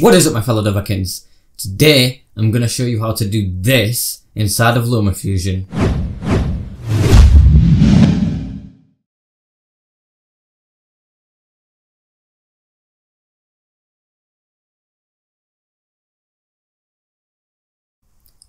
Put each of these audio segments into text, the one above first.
What is up, my fellow Devakins? Today I'm going to show you how to do this inside of LumaFusion.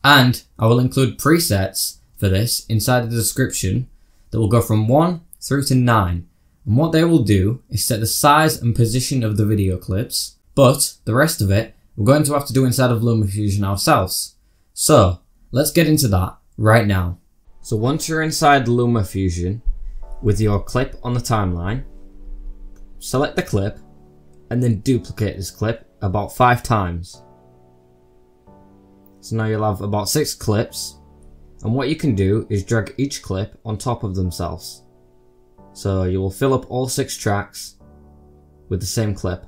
And I will include presets for this inside the description that will go from 1 through to 9. And what they will do is set the size and position of the video clips, but the rest of it we're going to have to do inside of LumaFusion ourselves. So let's get into that right now. So once you're inside LumaFusion with your clip on the timeline, select the clip and then duplicate this clip about 5 times. So now you'll have about 6 clips, and what you can do is drag each clip on top of themselves. So you will fill up all 6 tracks with the same clip.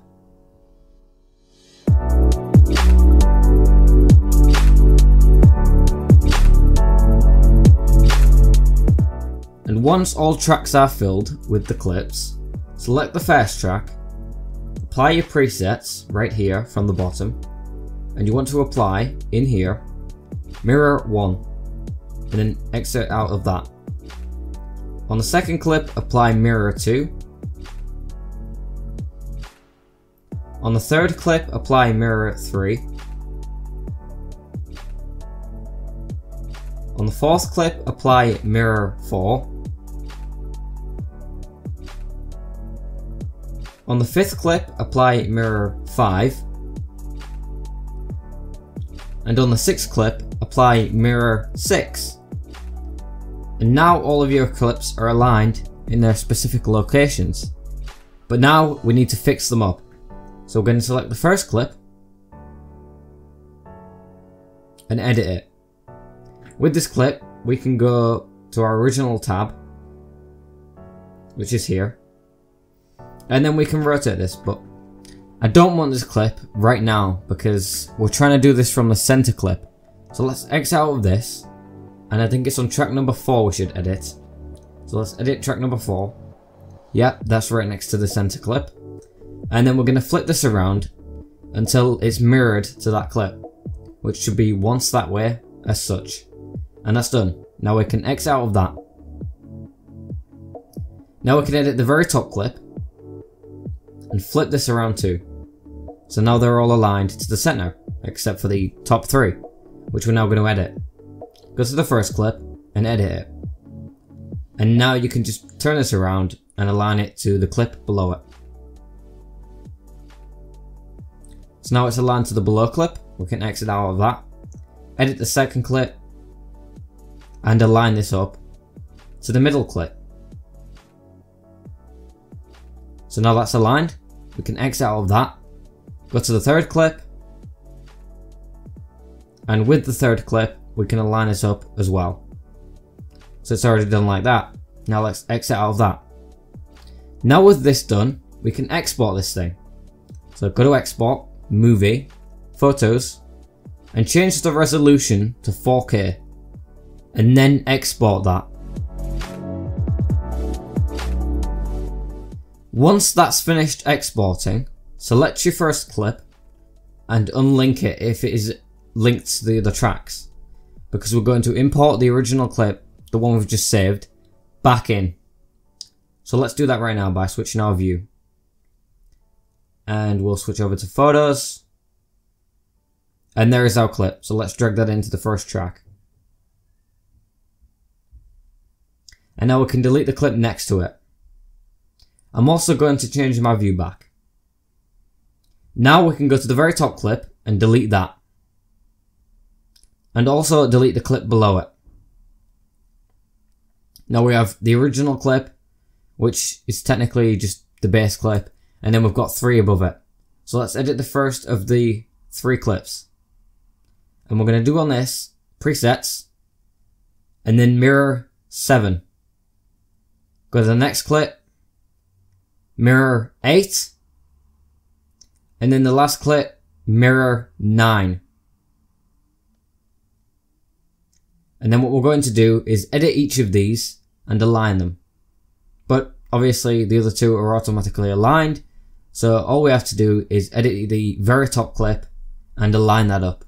And once all tracks are filled with the clips, select the first track, apply your presets right here from the bottom, and you want to apply in here mirror 1 and then exit out of that. On the second clip, apply mirror 2. On the third clip, apply mirror 3. On the fourth clip, apply mirror 4. On the fifth clip, apply mirror 5. And on the sixth clip, apply mirror 6. And now all of your clips are aligned in their specific locations. But now we need to fix them up. So we're going to select the first clip and edit it. With this clip, we can go to our original tab, which is here. And then we can rotate this, but I don't want this clip right now because we're trying to do this from the center clip. So let's exit out of this, and I think it's on track number 4 we should edit. So let's edit track number 4. Yep, that's right next to the center clip. And then we're going to flip this around until it's mirrored to that clip, which should be once that way as such. And that's done. Now we can exit out of that. Now we can edit the very top clip and flip this around too. So now they're all aligned to the center, except for the top 3, which we're now going to edit. Go to the first clip and edit it. And now you can just turn this around and align it to the clip below it. So now it's aligned to the below clip. We can exit out of that. Edit the second clip and align this up to the middle clip. So now that's aligned. We can exit out of that. Go to the third clip. And with the third clip, we can align this up as well. So it's already done like that. Now let's exit out of that. Now with this done, we can export this thing. So go to export, movie, photos, and change the resolution to 4K. And then export that. Once that's finished exporting, select your first clip and unlink it if it is linked to the other tracks, because we're going to import the original clip, the one we've just saved, back in. So let's do that right now by switching our view. And we'll switch over to photos. And there is our clip. So let's drag that into the first track. And now we can delete the clip next to it. I'm also going to change my view back. Now we can go to the very top clip and delete that. And also delete the clip below it. Now we have the original clip, which is technically just the base clip, and then we've got 3 above it. So let's edit the first of the 3 clips. And we're going to do on this, presets, and then mirror 7. Go to the next clip, mirror 8, and then the last clip, mirror 9. And then what we're going to do is edit each of these and align them. But obviously the other 2 are automatically aligned, So all we have to do is edit the very top clip and align that up.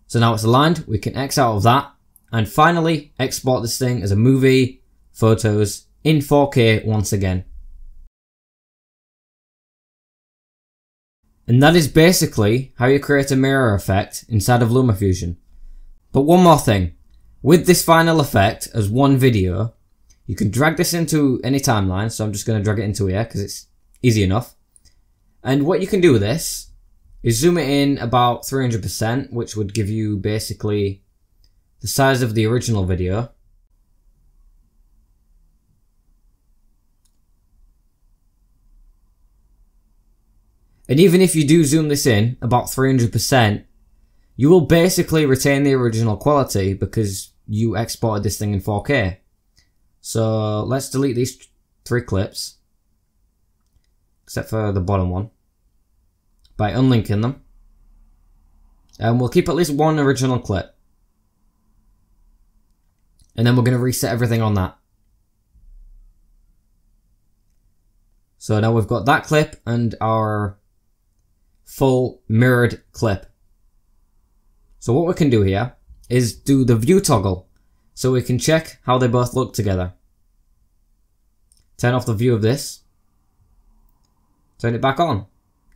So now it's aligned, we can X out of that, and finally export this thing as a movie, photos, in 4K once again. And that is basically how you create a mirror effect inside of LumaFusion. But one more thing, with this final effect as one video, you can drag this into any timeline, so I'm just going to drag it into here because it's easy enough. And what you can do with this is zoom it in about 300%, which would give you basically the size of the original video. And even if you do zoom this in about 300%, you will basically retain the original quality because you exported this thing in 4K. So let's delete these 3 clips, except for the bottom one, by unlinking them. And we'll keep at least one original clip. And then we're going to reset everything on that. So now we've got that clip and our full mirrored clip. So what we can do here is do the view toggle so we can check how they both look together. Turn off the view of this. Turn it back on.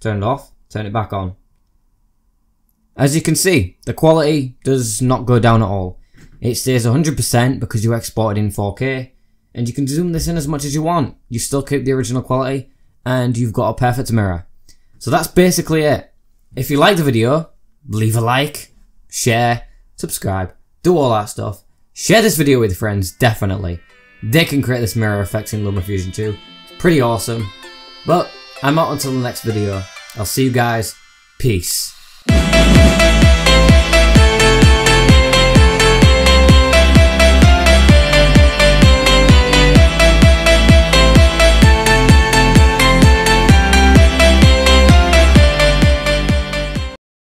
Turn it off. Turn it back on. As you can see, the quality does not go down at all. It stays 100% because you exported in 4K, and you can zoom this in as much as you want. You still keep the original quality, and you've got a perfect mirror. So that's basically it. If you like the video, leave a like, share, subscribe, do all that stuff. Share this video with your friends, definitely. They can create this mirror effect in LumaFusion 2. It's pretty awesome. But I'm out until the next video. I'll see you guys. Peace.